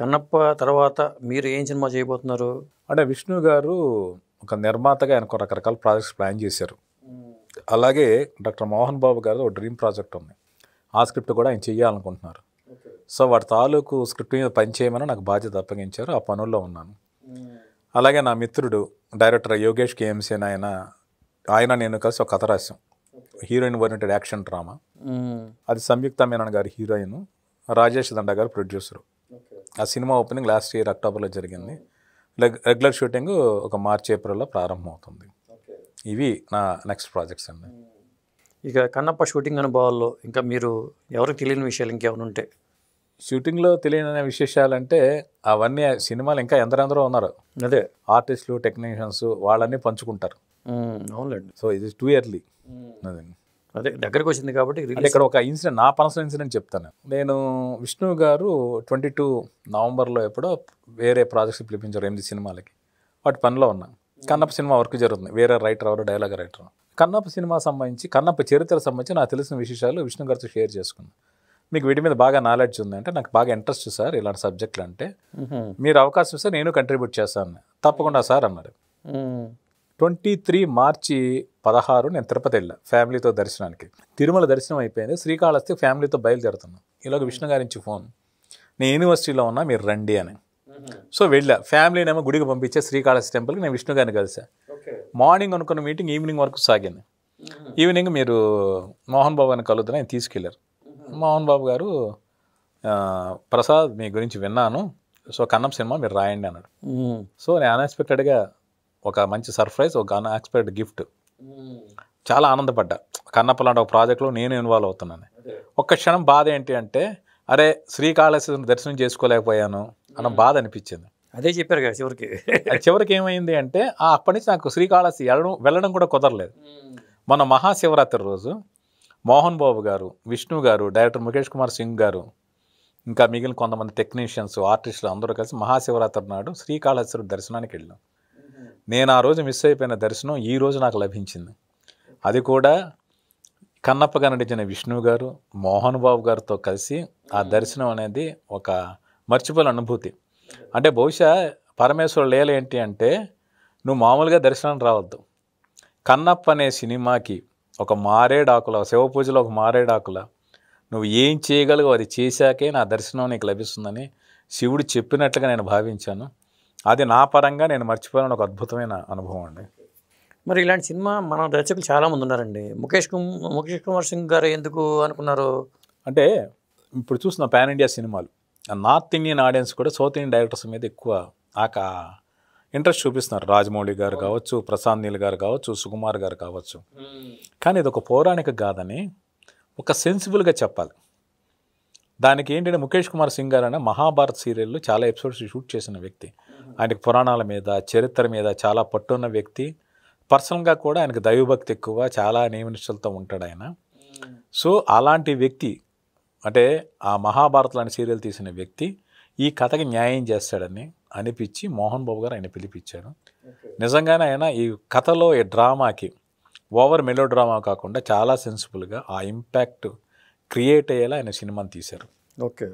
కన్నప్ప తర్వాత మీరు ఏం సినిమా చేయబోతున్నారు? అంటే విష్ణు గారు ఒక నిర్మాతగా ఆయన రకరకాల ప్రాజెక్ట్స్ ప్లాన్ చేశారు. అలాగే డాక్టర్ మోహన్ బాబు గారు ఒక డ్రీమ్ ప్రాజెక్ట్ ఉంది. ఆ స్క్రిప్ట్ కూడా ఆయన చెయ్యాలనుకుంటున్నారు. సో వాటి తాలూకు స్క్రిప్ట్ మీద పని చేయమని నాకు బాధ్యత అప్పగించారు. ఆ పనుల్లో ఉన్నాను. అలాగే నా మిత్రుడు డైరెక్టర్ యోగేష్ కేఎంసీ ఆయన నేను కలిసి ఒక కథ రాశాం. Heroine oriented action drama. అది సంయుక్త మీనన్ గారి హీరోయిన్, రాజేష్ దండ గారు ప్రొడ్యూసరు. ఆ సినిమా ఓపెనింగ్ లాస్ట్ ఇయర్ అక్టోబర్లో జరిగింది. రెగ్యులర్ షూటింగ్ ఒక మార్చ్ ఏప్రిల్లో ప్రారంభమవుతుంది. ఇవి నా నెక్స్ట్ ప్రాజెక్ట్స్ అండి. ఇక కన్నప్ప షూటింగ్ అనుభవాల్లో ఇంకా మీరు ఎవరికి తెలియని విషయాలు ఇంకేమైనా ఉంటే? షూటింగ్లో తెలియని విశేషాలంటే అవన్నీ సినిమాలు ఇంకా ఎందరెందరో ఉన్నారు. అదే ఆర్టిస్టులు, టెక్నీషియన్స్ వాళ్ళన్నీ పంచుకుంటారు. అవునులేండి. సో ఇది టూ ఇయర్లీ. అదే దగ్గరికి వచ్చింది కాబట్టి అంటే ఇక్కడ ఒక ఇన్సిడెంట్, నా పర్సనల్ ఇన్సిడెంట్ చెప్తాను. నేను విష్ణు గారు 22 నవంబర్లో ఎప్పుడో వేరే ప్రాజెక్ట్స్ పిలిపించారు 8 సినిమాలకి. వాటి పనిలో ఉన్నాను. కన్నప్ప సినిమా వర్క్ జరుగుతుంది. వేరే రైటర్ ఎవరు, డైలాగ్ రైటర్. కన్నప్ప సినిమా సంబంధించి, కన్నప్ప చరిత్రకు సంబంధించి నాకు తెలిసిన విశేషాలు విష్ణు గారితో షేర్ చేసుకున్నాను. మీకు వీటి మీద బాగా నాలెడ్జ్ ఉంది అంటే, నాకు బాగా ఇంట్రెస్ట్ సార్ ఇలాంటి సబ్జెక్టులు అంటే, మీరు అవకాశం ఇస్తే నేను కంట్రిబ్యూట్ చేస్తాను. తప్పకుండా సార్ అన్నారు. 23 మార్చి 16 నేను తిరుపతి వెళ్ళా ఫ్యామిలీతో దర్శనానికి. తిరుమల దర్శనం అయిపోయింది. శ్రీకాళహస్తి ఫ్యామిలీతో బయలుదేరుతున్నాను. ఇలాగ విష్ణు గారి నుంచి ఫోన్, నేను యూనివర్సిటీలో ఉన్నా, మీరు రండి అని. సో వెళ్ళా. ఫ్యామిలీనేమో గుడికి పంపించే శ్రీకాళహస్తి టెంపుల్కి నేను విష్ణు గారిని కలిసా. మార్నింగ్ అనుకున్న మీటింగ్ ఈవినింగ్ వరకు సాగింది. ఈవినింగ్ మీరు మోహన్ బాబు గారిని కలుద్దని ఆయన తీసుకెళ్లారు. మోహన్ బాబు గారు, ప్రసాద్ మీ గురించి విన్నాను, సో కన్నప్ప సినిమా మీరు రాయండి అన్నాడు. సో నేను అన్ఎక్స్పెక్టెడ్గా ఒక మంచి సర్ప్రైజ్, ఒక అన్ఎక్స్పెక్టెడ్ గిఫ్ట్. చాలా ఆనందపడ్డా. కన్నప్ప లాంటి ఒక ప్రాజెక్ట్లో నేను ఇన్వాల్వ్ అవుతున్నాను. ఒక్క క్షణం బాధ ఏంటి అంటే, అరే శ్రీకాళహస్తి దర్శనం చేసుకోలేకపోయాను అన్న బాధ అనిపించింది. అదే చెప్పారు కదా చివరికి. చివరికి ఏమైంది అంటే, అప్పటి నుంచి నాకు శ్రీకాళహస్తి వెళ్ళడం కూడా కుదరలేదు. మొన్న మహాశివరాత్రి రోజు మోహన్ బాబు గారు, విష్ణు గారు, డైరెక్టర్ ముఖేష్ కుమార్ సింగ్ గారు, ఇంకా మిగిలిన కొంతమంది టెక్నీషియన్స్, ఆర్టిస్టులు అందరూ కలిసి మహాశివరాత్రి నాడు శ్రీకాళహస్తి దర్శనానికి వెళ్ళాం. నేను ఆ రోజు మిస్ అయిపోయిన దర్శనం ఈ రోజు నాకు లభించింది. అది కూడా కన్నప్పగా నటించిన విష్ణు గారు, మోహన్ బాబు గారితో కలిసి ఆ దర్శనం అనేది ఒక మర్చిపోలేని అనుభూతి. అంటే బహుశా పరమేశ్వరుడు లీల ఏంటి అంటే, నువ్వు మామూలుగా దర్శనం రావద్దు, కన్నప్ప అనే సినిమాకి ఒక మారేడాకుల, శివ పూజలో ఒక మారేడాకుల నువ్వు ఏం చేయగలగో అది చేశాకే నా దర్శనం నీకు లభిస్తుందని శివుడు చెప్పినట్లుగా నేను భావించాను. అది నా పరంగా నేను మర్చిపోయిన ఒక అద్భుతమైన అనుభవం అండి. మరి ఇలాంటి సినిమా మన దర్శకులు చాలామంది ఉన్నారండి. ముఖేష్ కుమార్ సింగ్ గారు ఎందుకు అనుకున్నారు అంటే, ఇప్పుడు చూసిన పాన్ ఇండియా సినిమాలు నార్త్ ఇండియన్ ఆడియన్స్ కూడా సౌత్ ఇండియన్ డైరెక్టర్స్ మీద ఎక్కువ ఇంట్రెస్ట్ చూపిస్తున్నారు. రాజమౌళి గారు కావచ్చు, ప్రశాంత్ నీల్ గారు కావచ్చు, సుకుమార్ గారు కావచ్చు. కానీ ఇది ఒక పౌరాణిక గాథని ఒక సెన్సిబుల్గా చెప్పాలి. దానికి ఏంటంటే, ముఖేష్ కుమార్ సింగ్ గారు అనే మహాభారత్ సీరియల్లో చాలా ఎపిసోడ్స్ షూట్ చేసిన వ్యక్తి. ఆయనకు పురాణాల మీద, చరిత్ర మీద చాలా పట్టున్న వ్యక్తి. పర్సనల్గా కూడా ఆయనకు దైవభక్తి ఎక్కువ, చాలా నియమనిష్టలతో ఉంటాడు ఆయన. సో అలాంటి వ్యక్తి, అంటే ఆ మహాభారత్ లాంటి సీరియల్ తీసిన వ్యక్తి ఈ కథకి న్యాయం చేస్తాడని అనిపించి మోహన్ బాబు గారు ఆయన పిలిపించాడు. నిజంగానే ఆయన ఈ కథలో, ఈ డ్రామాకి ఓవర్ మెలో డ్రామా కాకుండా చాలా సెన్సిబుల్గా ఆ ఇంపాక్ట్ క్రియేట్ అయ్యేలా ఆయన సినిమాని తీశారు. ఓకే.